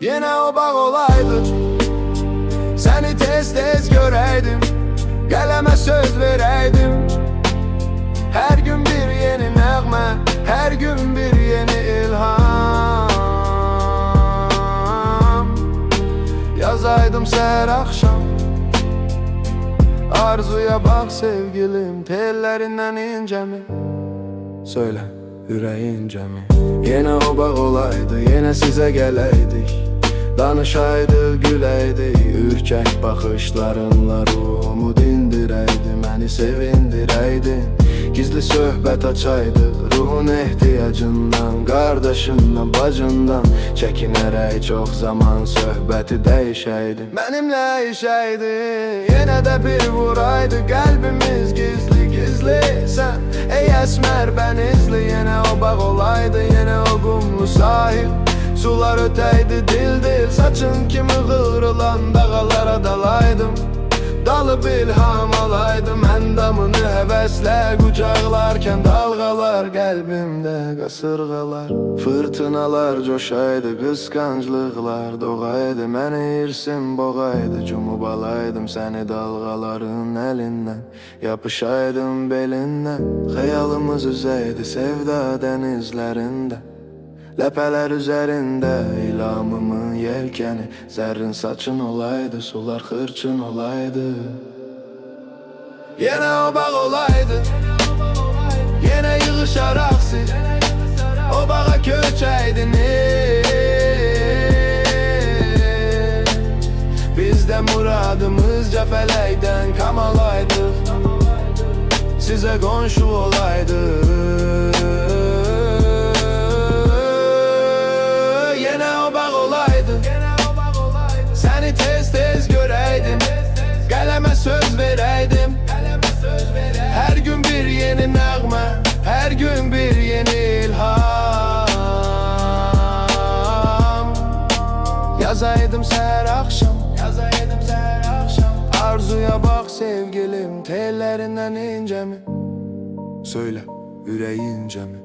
Yine o bağ olaydı, seni tez tez göreydim, gəleme söz vereydim. Her gün bir yeni nəğmə, her gün bir yeni ilham. Yazaydım səhər axşam, arzuya bak sevgilim, tellerinden ince mi? Söyle, yüreğince mi? Yine o bağ olaydı, yine size geleydik, danışaydı, güleydi, ürkek bakışlarınla ruhumu dindireydi, beni sevindireydin. Gizli söhbət açaydı, ruhun ehtiyacından, kardeşinden, bacından çekinerek çok zaman söhbəti değişeydi. Benimle işeydi, yine de bir vuraydı, kalbimiz gizli gizli. Sen ey esmer ben izli, yine o bağ olaydı, yine o kumlu sahil. Sular öteydi dil dil, saçın kimi kıvrılan dağlara dalaydım. Dalıp ilham alaydım, endamını hevesle kucaklarken dalgalar kalbimde kasırgalar. Fırtınalar coşaydı, kıskançlıklar doğaydı, məni irsim boğaydı, cumup alaydım seni dalgaların elinden, yapışaydım belinden. Hayalımız üzeydi sevda denizlerinde, lepeler üzerinde ilamımın yelkeni. Zerrin saçın olaydı, sular hırçın olaydı. Yine o bağ olaydı, yine yığışarak siz o bağa köçeydiniz. Biz de muradımızca felekten kamalaydık, size komşu olaydı. Seni tez tez göreydim, kaleme söz vereydim. Her gün bir yeni nəğmə, her gün bir yeni ilham. Yazaydım səhər axşam, arzuya bak sevgilim, tellerinden ince mi? Söyle, yüreğince mi?